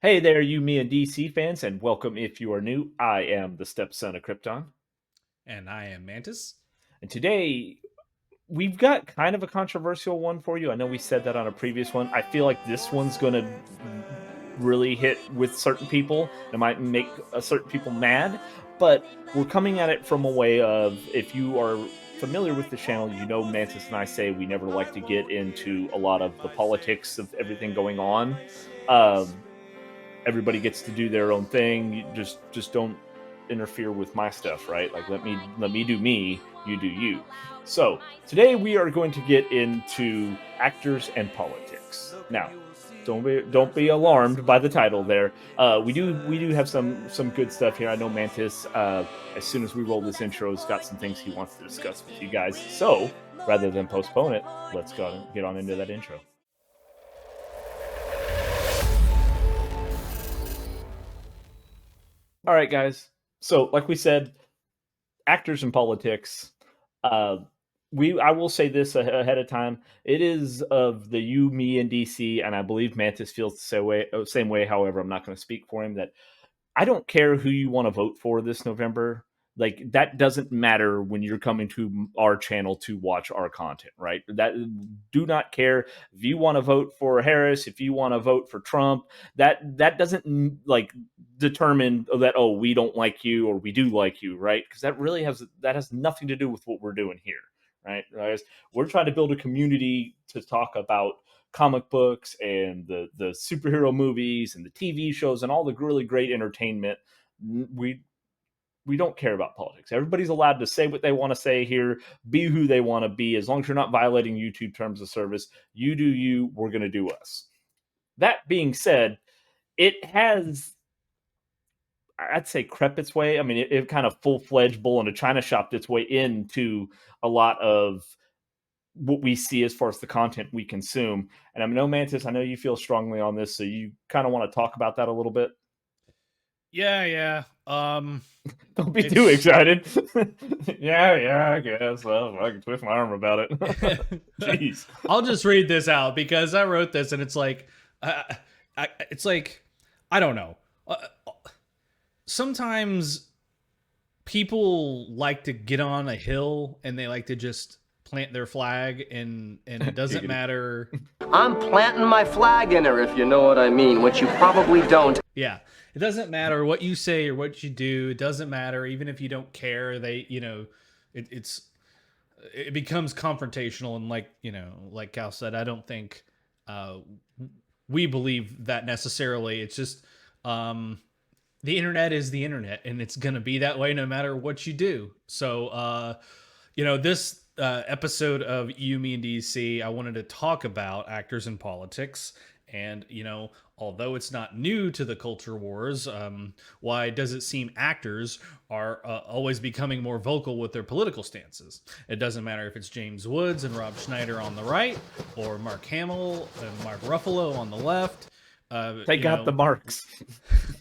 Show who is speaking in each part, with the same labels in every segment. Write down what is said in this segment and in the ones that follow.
Speaker 1: Hey there, you, me, and DC fans, and welcome if you are new. I am the stepson of Krypton,
Speaker 2: And I am Mantis.
Speaker 1: and today we've got kind of a controversial one for you. I know we said that on a previous one. I feel like this one's going to really hit with certain people. It might make certain people mad, but we're coming at it from a way of if you are familiar with the channel, you know Mantis and I say we never like to get into a lot of the politics of everything going on. Um, Everybody gets to do their own thing. You just don't interfere with my stuff, right? Like let me do me, you do you. So today we are going to get into actors and politics. Now, don't be alarmed by the title there. We do have some good stuff here. I know Mantis. As soon as we roll this intro, has got some things he wants to discuss with you guys. So rather than postpone it, let's go and get on into that intro. All right, guys. So, like we said, actors in politics. Uh, I will say this ahead of time. It is of the you, me, and DC, and I believe Mantis feels the same way. However, I'm not going to speak for him. That I don't care who you want to vote for this November. Like that doesn't matter when you're coming to our channel to watch our content, right? That do not care if you want to vote for Harris, if you want to vote for Trump. That doesn't like determine that we don't like you or we do like you, right? Because that has nothing to do with what we're doing here, right? Guys, we're trying to build a community to talk about comic books and the superhero movies and the TV shows and all the really great entertainment. We don't care about politics. Everybody's allowed to say what they want to say here, be who they want to be, as long as you're not violating YouTube terms of service. You do you. We're going to do us. That being said, it has, I'd say, crept its way. I mean, it kind of full fledged bull in a china shop its way into a lot of what we see as far as the content we consume. And I know Mantis, I know you feel strongly on this, so you kind of want to talk about that a little bit.
Speaker 2: Yeah.
Speaker 1: Don't be too
Speaker 2: It's
Speaker 1: excited. Yeah, I guess. Well, I can twist my arm about it. Jeez.
Speaker 2: I'll just read this out because I wrote this and it's like it's like I don't know. Sometimes people like to get on a hill and they like to just plant their flag and it doesn't
Speaker 1: Giggity.
Speaker 2: matter.
Speaker 3: I'm planting my flag in her, if you know what I mean, which you probably don't.
Speaker 2: Yeah. It doesn't matter what you say or what you do. It doesn't matter even if you don't care. It's it becomes confrontational and like Cal said, I don't think uh we believe that necessarily. It's just the internet is the internet and it's going to be that way no matter what you do. So this episode of You, Me, and DC, I wanted to talk about actors in politics. And, although it's not new to the culture wars, why does it seem actors are always becoming more vocal with their political stances? It doesn't matter if it's James Woods and Rob Schneider on the right, or Mark Hamill and Mark Ruffalo on the left.
Speaker 1: They got the marks.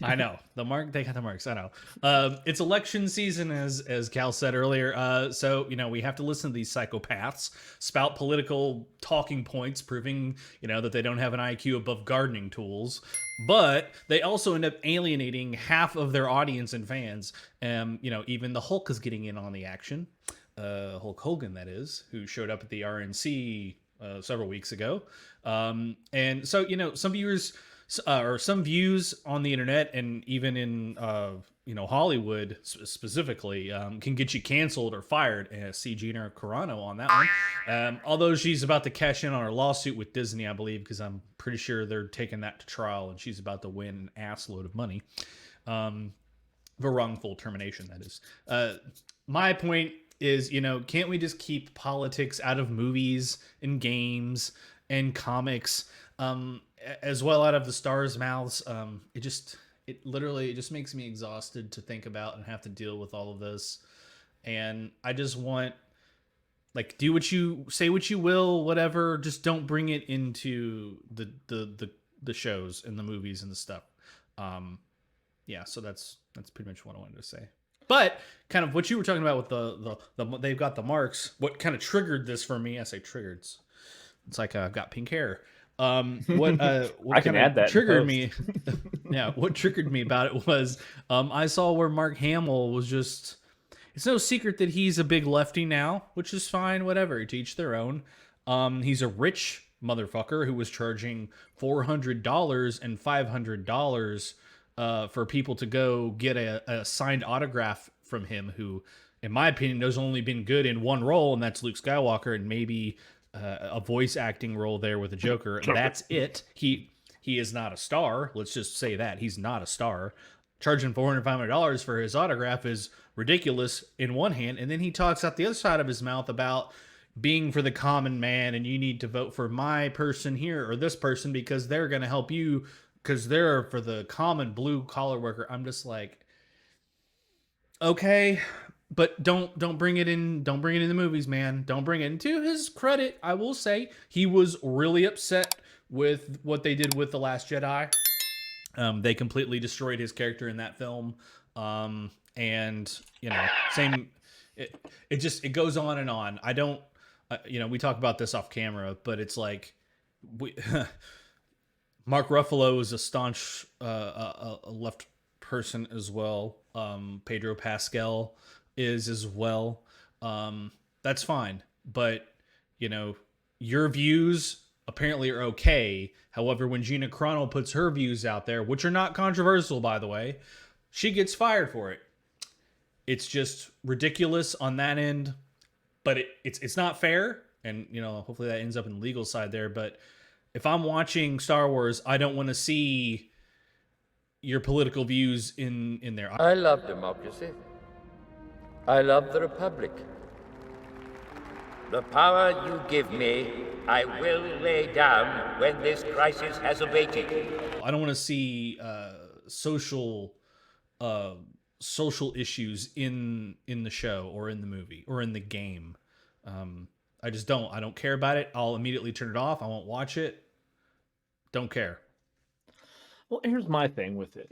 Speaker 2: I know they got the marks. I know. It's election season, as Cal said earlier. So we have to listen to these psychopaths spout political talking points, proving that they don't have an IQ above gardening tools. But they also end up alienating half of their audience and fans. Even the Hulk is getting in on the action. Hulk Hogan, that is, who showed up at the RNC several weeks ago. And so some viewers or some views on the internet and even in Hollywood specifically can get you canceled or fired. See Gina Carano on that one. Although she's about to cash in on her lawsuit with Disney, I believe, because I'm pretty sure they're taking that to trial and she's about to win an ass load of money for wrongful termination, that is. My point is, can't we just keep politics out of movies and games and comics, as well out of the stars' mouths? It literally just makes me exhausted to think about and have to deal with all of this. And I just want, do what you say, what you will, whatever. Just don't bring it into the shows and the movies and the stuff. Yeah, so that's pretty much what I wanted to say. But kind of what you were talking about with the they've got the marks. What kind of triggered this for me? I say triggered. It's like I've got pink hair. What
Speaker 1: I can
Speaker 2: kind
Speaker 1: add
Speaker 2: of
Speaker 1: that in
Speaker 2: triggered
Speaker 1: post.
Speaker 2: me? Yeah, what triggered me about it was I saw where Mark Hamill was just. It's no secret that he's a big lefty now, which is fine. Whatever, to each their own. He's a rich motherfucker who was charging $400 and $500 for people to go get a signed autograph from him. Who, in my opinion, has only been good in one role, and that's Luke Skywalker, and maybe a voice acting role there with the Joker. That's it. He is not a star. Let's just say that he's not a star. Charging $400 for his autograph is ridiculous in one hand, and then he talks out the other side of his mouth about being for the common man, and you need to vote for my person here or this person because they're going to help you because they're for the common blue collar worker. I'm just like, okay, but don't bring it in. Don't bring it in the movies, man. Don't bring it. And to his credit, I will say he was really upset with what they did with The Last Jedi. They completely destroyed his character in that film. And same. It goes on and on. I don't. We talk about this off camera, but it's like Mark Ruffalo is a staunch a left person as well. Pedro Pascal is as well. That's fine, but your views apparently are okay. However, when Gina Carano puts her views out there, which are not controversial, by the way, she gets fired for it. It's just ridiculous on that end, but it's not fair. And, hopefully that ends up in the legal side there. But if I'm watching Star Wars, I don't want to see your political views in there.
Speaker 4: I love democracy. I love the Republic. The power you give me, I will lay down when this crisis has abated.
Speaker 2: I don't want to see social issues in the show or in the movie or in the game. I just don't. I don't care about it. I'll immediately turn it off. I won't watch it. Don't care.
Speaker 1: Well, here's my thing with it.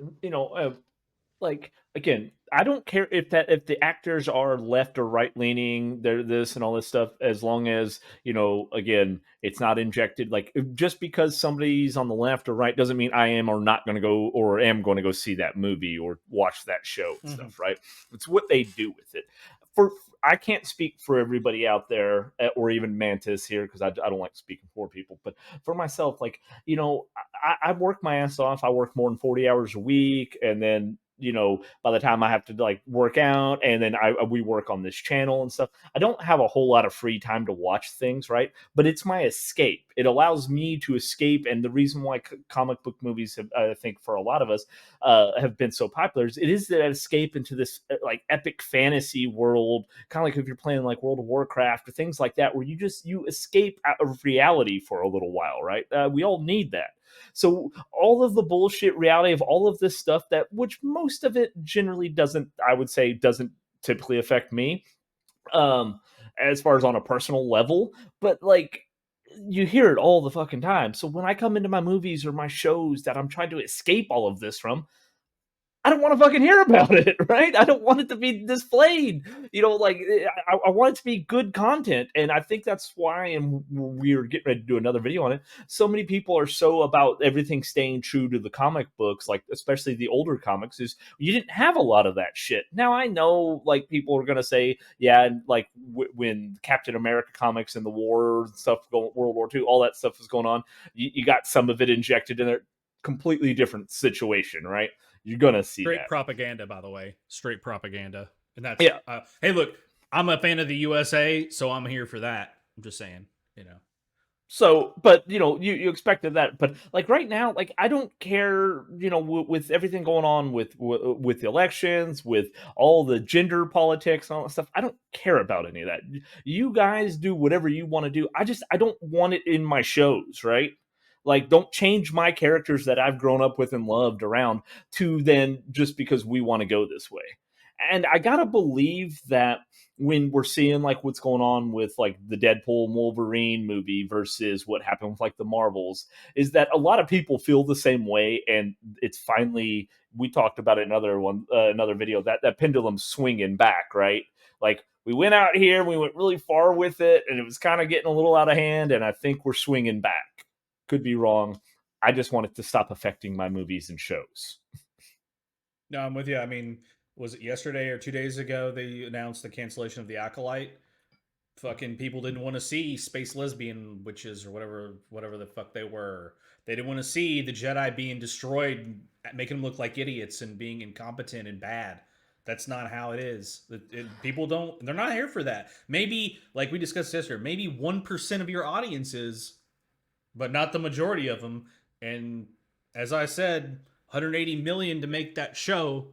Speaker 1: Again, I don't care if the actors are left or right leaning, they're this and all this stuff, as long as again, it's not injected. Like, just because somebody's on the left or right doesn't mean I am or not going to go or am going to go see that movie or watch that show and stuff, right? It's what they do with it. I can't speak for everybody out there, or even Mantis here, because I don't like speaking for people. But for myself, I work my ass off. I work more than 40 hours a week, and then by the time I have to work out, and then we work on this channel and stuff, I don't have a whole lot of free time to watch things, right? But it's my escape. It allows me to escape, and the reason why comic book movies have, I think, for a lot of us, have been so popular is it is that escape into this epic fantasy world, kind of like if you're playing World of Warcraft or things like that, where you escape out of reality for a little while, right? We all need that. So all of the bullshit reality of all of this stuff, which most of it generally doesn't typically affect me, as far as on a personal level, but you hear it all the fucking time. So when I come into my movies or my shows that I'm trying to escape all of this from, I don't want to fucking hear about it, right? I don't want it to be displayed. I want it to be good content. And I think that's why, and we're getting ready to do another video on it, so many people are so about everything staying true to the comic books, especially the older comics, is you didn't have a lot of that shit. Now, I know, people are going to say, yeah, and when Captain America comics and the war stuff, World War II, all that stuff was going on, you got some of it injected in a completely different situation, right? You're gonna see
Speaker 2: straight
Speaker 1: that.
Speaker 2: Propaganda, by the way, straight propaganda, and that's
Speaker 1: yeah.
Speaker 2: Hey, look, I'm a fan of the USA, so I'm here for that. I'm just saying,
Speaker 1: So, but you expected that, but right now, I don't care, with everything going on with the elections, with all the gender politics and all that stuff. I don't care about any of that. You guys do whatever you want to do. I don't want it in my shows, right? Don't change my characters that I've grown up with and loved around to then just because we want to go this way. And I gotta believe that when we're seeing what's going on with the Deadpool and Wolverine movie versus what happened with the Marvels, is that a lot of people feel the same way. And it's finally, we talked about it in another video, that pendulum swinging back, right? We went out here, we went really far with it, and it was kind of getting a little out of hand, and I think we're swinging back. could be wrong. I just want it to stop affecting my movies and shows.
Speaker 2: No, I'm with you. I mean, was it yesterday or 2 days ago they announced the cancellation of The Acolyte? Fucking people didn't want to see space lesbian witches or whatever the fuck they were. They didn't want to see the Jedi being destroyed, making them look like idiots and being incompetent and bad. That's not how it is. People don't. They're not here for that. Maybe, like we discussed yesterday, maybe 1% of your audiences, but not the majority of them. And as I said, 180 million to make that show.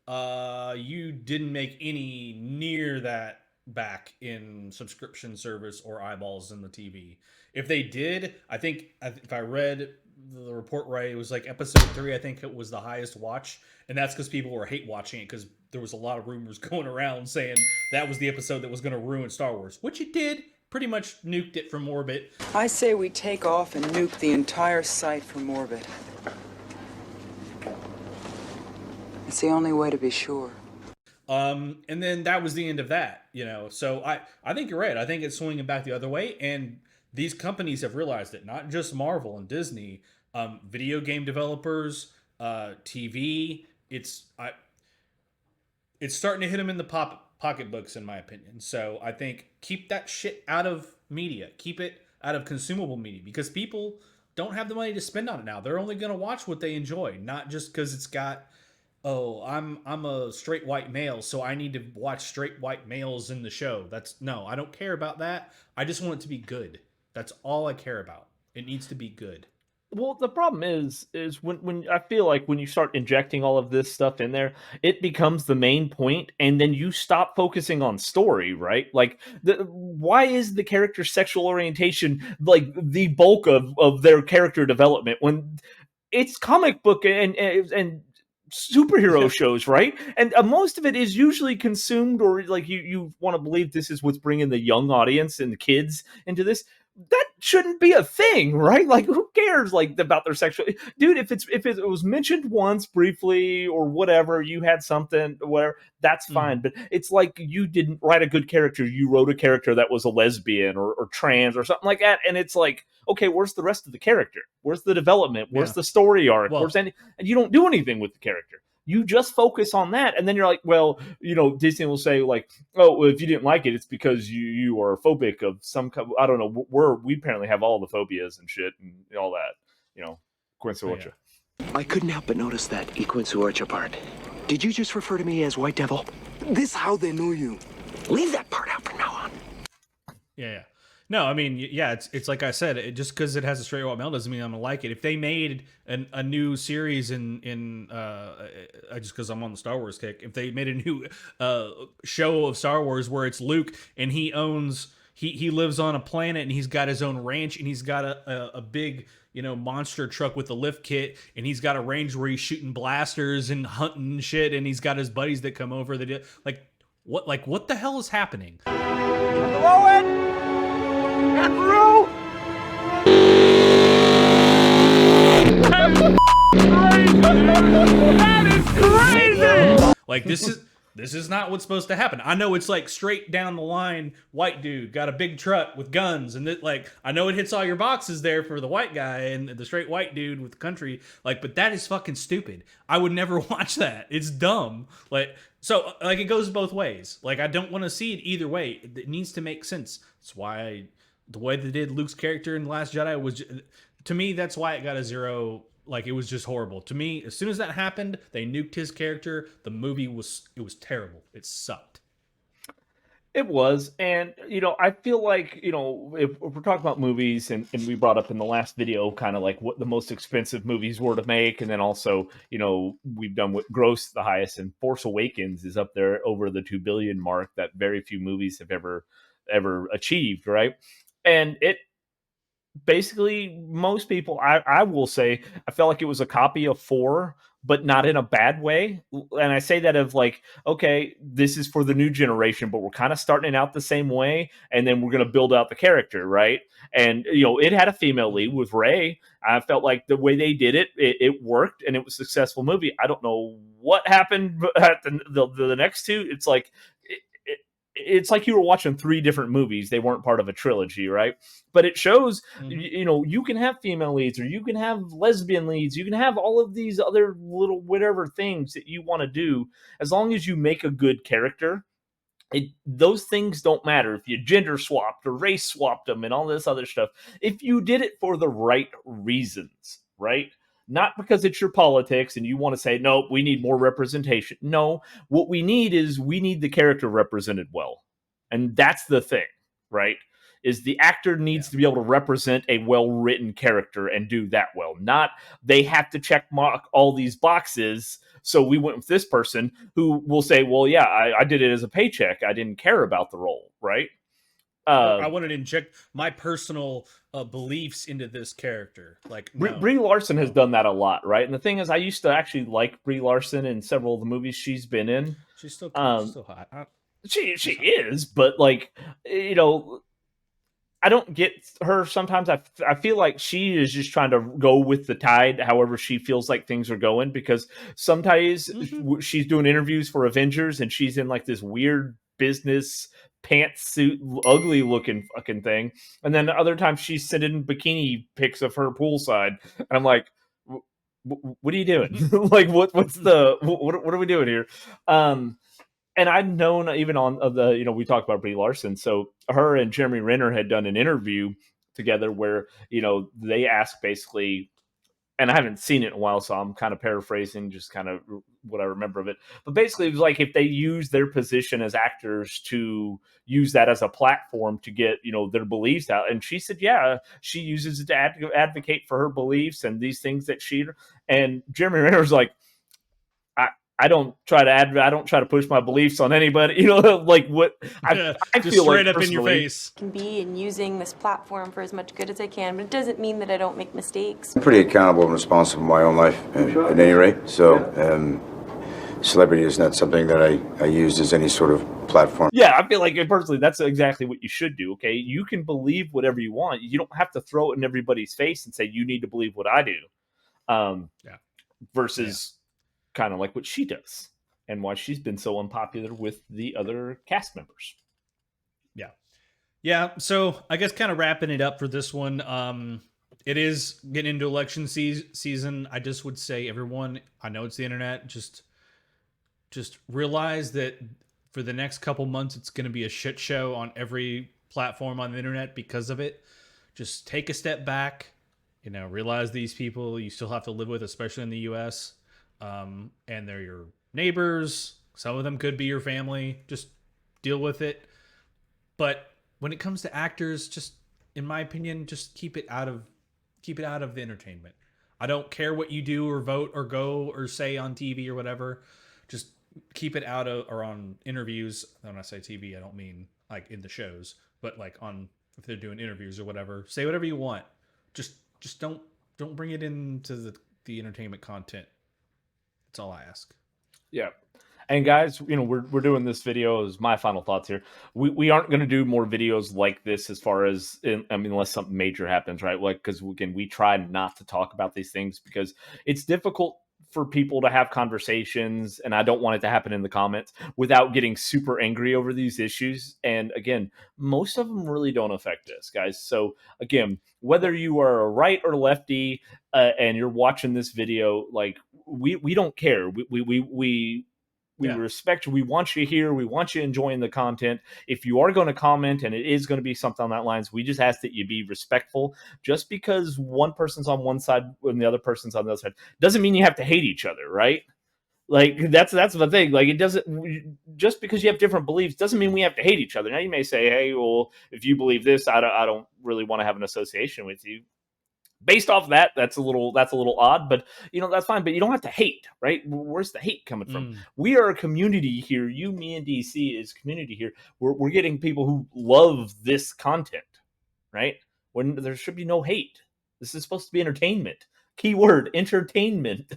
Speaker 2: You didn't make any near that back in subscription service or eyeballs in the TV. If they did, I think if I read the report right, it was like episode 3. I think it was the highest watch, and that's because people were hate watching it because there was a lot of rumors going around saying that was the episode that was going to ruin Star Wars, which it did. Pretty much nuked it from orbit.
Speaker 5: I say we take off and nuke the entire site from orbit. It's the only way to be sure.
Speaker 2: And then that was the end of that, you know. So I think you're right. I think it's swinging back the other way, and these companies have realized it. Not just Marvel and Disney, video game developers, TV. It's starting to hit them in the pocketbooks, in my opinion. So I think keep that shit out of media. Keep it out of consumable media because people don't have the money to spend on it now. They're only going to watch what they enjoy, not just because it's got. Oh, I'm a straight white male, so I need to watch straight white males in the show. No, I don't care about that. I just want it to be good. That's all I care about. It needs to be good.
Speaker 1: Well, the problem is when I feel like when you start injecting all of this stuff in there, it becomes the main point, and then you stop focusing on story, right? Like, why is the character's sexual orientation like the bulk of their character development when it's comic book and superhero shows, right? And most of it is usually consumed, or like you want to believe this is what's bringing the young audience and the kids into this. That shouldn't be a thing, right? Like, who cares like about their sexual dude? If it was mentioned once briefly or whatever, you had something where that's fine. But it's like you didn't write a good character. You wrote a character that was a lesbian or trans or something like that, and it's like, okay, where's the rest of the character? Where's the development? Where's the story arc?
Speaker 2: Well,
Speaker 1: and you don't do anything with the character. You just focus on that, and then you're like, well, you know, Disney will say like, oh, well, if you didn't like it, it's because you are phobic of some. I don't know. We apparently have all the phobias and shit and all that. You know, Quincy Orcha.
Speaker 6: I couldn't help but notice that Equinsuorcha part. Did you just refer to me as White Devil? This how they know you. Leave that part out from now on.
Speaker 2: Yeah. No, I mean, yeah, it's like I said, just because it has a straight white male doesn't mean I'm gonna like it. If they made a new series in just because I'm on the Star Wars kick, if they made a new show of Star Wars where it's Luke and he lives on a planet and he's got his own ranch and he's got a big, you know, monster truck with a lift kit and he's got a range where he's shooting blasters and hunting and shit and he's got his buddies that come over that what the hell is happening?
Speaker 1: That is crazy!
Speaker 2: Like, this is not what's supposed to happen. I know it's like straight down the line, white dude got a big truck with guns, and I know it hits all your boxes there for the white guy and the straight white dude with the country, but that is fucking stupid. I would never watch that. It's dumb. So it goes both ways. I don't want to see it either way. It needs to make sense. That's why the way they did Luke's character in The Last Jedi was, to me, that's why it got a 0. It was just horrible. To me, as soon as that happened, they nuked his character. The movie was terrible. It sucked.
Speaker 1: It was. And, I feel like, if we're talking about movies and we brought up in the last video kind of like what the most expensive movies were to make. And then also, we've done what grossed the highest, and Force Awakens is up there over the 2 billion mark that very few movies have ever achieved. Right. And it, basically, most people, I will say, I felt like it was a copy of 4, but not in a bad way. And I say that of okay, this is for the new generation, but we're kind of starting out the same way, and then we're going to build out the character, right? And, it had a female lead with Rey. I felt like the way they did it worked, and it was a successful movie. I don't know what happened at the next two. It's it's like you were watching 3 different movies. They weren't part of a trilogy, right? But it shows, you know, you can have female leads, or you can have lesbian leads. You can have all of these other little whatever things that you want to do, as long as you make a good character. Those things don't matter if you gender swapped or race swapped them and all this other stuff. If you did it for the right reasons, right? Not because it's your politics and you want to say, no, we need more representation. No, what we need the character represented well. And that's the thing, right? Is the actor needs to be able to represent a well-written character and do that well. Not they have to check mark all these boxes. So we went with this person who will say, well, yeah, I did it as a paycheck. I didn't care about the role, right?
Speaker 2: I wanted to inject my personal beliefs into this character. Like no.
Speaker 1: Brie Larson has done that a lot, right? And the thing is, I used to actually like Brie Larson in several of the movies she's been in.
Speaker 2: She's still hot.
Speaker 1: She is, but like, you know, I don't get her sometimes. I feel like she is just trying to go with the tide, however she feels like things are going, because sometimes she's doing interviews for Avengers and she's in like this weird business pantsuit, ugly looking fucking thing. And then other times she's sending bikini pics of her poolside. And I'm like, what are you doing? Like, what are we doing here? And I've known even on the, you know, we talked about Brie Larson. So her and Jeremy Renner had done an interview together where, you know, they asked basically, and I haven't seen it in a while, so I'm kind of paraphrasing just kind of what I remember of it. But basically it was like if they use their position as actors to use that as a platform to get, you know, their beliefs out. And she said, yeah, she uses it to advocate for her beliefs and these things that and Jeremy Renner's like, I don't try to push my beliefs on anybody. You know, like what I
Speaker 2: just
Speaker 1: feel
Speaker 2: straight
Speaker 1: like
Speaker 2: up in your face.
Speaker 7: Can be and using this platform for as much good as I can, but it doesn't mean that I don't make mistakes.
Speaker 8: I'm pretty accountable and responsible in my own life, at any rate. So, celebrity is not something that I used as any sort of platform.
Speaker 1: Yeah, I feel like personally, that's exactly what you should do. Okay, you can believe whatever you want. You don't have to throw it in everybody's face and say you need to believe what I do. Versus. Kind of like what she does and why she's been so unpopular with the other cast members.
Speaker 2: Yeah. So I guess kind of wrapping it up for this one. It is getting into election season. I just would say everyone, I know it's the internet, just realize that for the next couple months, it's going to be a shit show on every platform on the internet because of it. Just take a step back, you know, realize these people you still have to live with, especially in the US. And they're your neighbors. Some of them could be your family. Just deal with it. But when it comes to actors, just in my opinion, just keep it out of the entertainment. I don't care what you do or vote or go or say on TV or whatever. Just keep it out of, or on interviews. When I say TV, I don't mean like in the shows, but like on, if they're doing interviews or whatever, say whatever you want. Just don't bring it into the entertainment content. That's all I ask.
Speaker 1: Yeah. And guys, you know, we're doing this video as my final thoughts here. We aren't going to do more videos like this as far as, unless something major happens, right? Like, because we try not to talk about these things because it's difficult for people to have conversations, and I don't want it to happen in the comments without getting super angry over these issues. And again, most of them really don't affect us, guys. So again, whether you are a right or lefty and you're watching this video, like we don't care. We respect you. We want you here. We want you enjoying the content. If you are going to comment and it is going to be something on that lines, we just ask that you be respectful. Just because one person's on one side and the other person's on the other side doesn't mean you have to hate each other, right? Like that's the thing. Like it doesn't, just because you have different beliefs doesn't mean we have to hate each other. Now you may say, hey, well, if you believe this, I don't really want to have an association with you. Based off of that, that's a little odd, but you know, that's fine. But you don't have to hate, right? Where's the hate coming from? We are a community here. You, me, and DC is community here. We're getting people who love this content, right? When there should be no hate. This is supposed to be entertainment. Keyword, entertainment.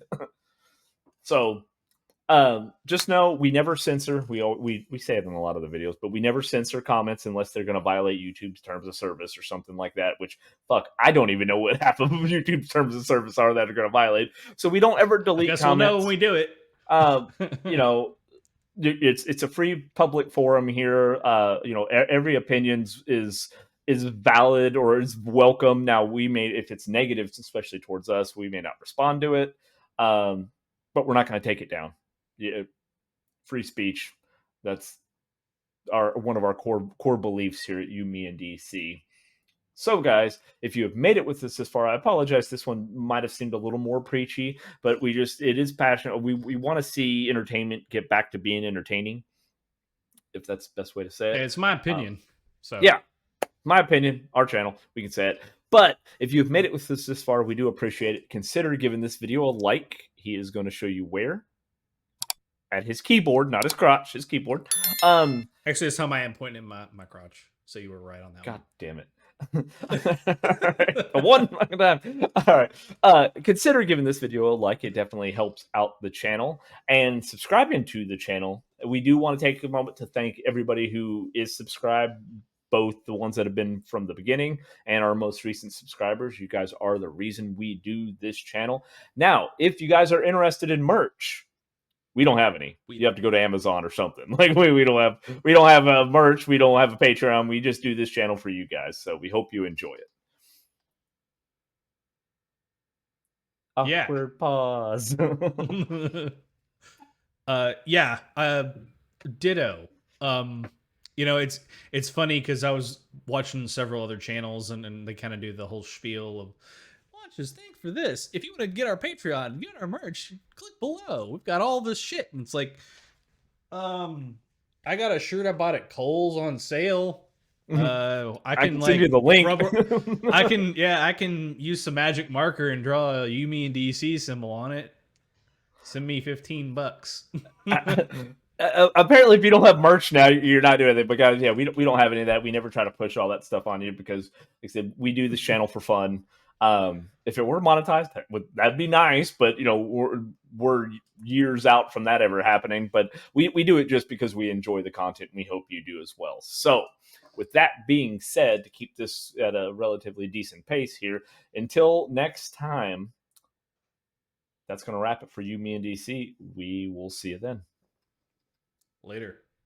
Speaker 1: So just know we never censor. We say it in a lot of the videos, but we never censor comments unless they're going to violate YouTube's terms of service or something like that, which, fuck, I don't even know what half of YouTube's terms of service are that are going to violate. So we don't ever delete comments.
Speaker 2: We'll know when we do it.
Speaker 1: You know, it's a free public forum here. Every opinion is valid or is welcome. Now, if it's negative, especially towards us, we may not respond to it, but we're not going to take it down. Free speech. That's one of our core beliefs here at You, Me, and DC. So, guys, if you have made it with us this far, I apologize. This one might have seemed a little more preachy, but it is passionate. We want to see entertainment get back to being entertaining, if that's the best way to say it.
Speaker 2: It's my opinion.
Speaker 1: Yeah, my opinion, our channel, we can say it. But if you've made it with us this far, we do appreciate it. Consider giving this video a like. He is going to show you where. At his keyboard, not his crotch, his keyboard.
Speaker 2: Actually, that's how I am pointing in my crotch. So you were right on that.
Speaker 1: God damn it. One fucking time. All right. Consider giving this video a like. It definitely helps out the channel. And subscribing to the channel. We do want to take a moment to thank everybody who is subscribed, both the ones that have been from the beginning and our most recent subscribers. You guys are the reason we do this channel. Now, if you guys are interested in merch, we don't have any. You have to go to Amazon or something. Like we don't have a merch. We don't have a Patreon. We just do this channel for you guys. So we hope you enjoy it. Awkward pause.
Speaker 2: Ditto. It's funny because I was watching several other channels and they kind of do the whole spiel of just thank for this. If you want to get our Patreon, get our merch, click below. We've got all this shit. And it's like, I got a shirt I bought at Kohl's on sale. I can
Speaker 1: send you the link.
Speaker 2: I can use some magic marker and draw a You, Me, and DC symbol on it. Send me $15.
Speaker 1: Apparently, if you don't have merch now, you're not doing it. But guys, yeah, we don't have any of that. We never try to push all that stuff on you because, like I said, we do this channel for fun. If it were monetized, that'd be nice, but we're years out from that ever happening. But we do it just because we enjoy the content, and we hope you do as well. So, with that being said, to keep this at a relatively decent pace here, until next time, that's going to wrap it for You, Me, and DC. We will see you then.
Speaker 2: Later.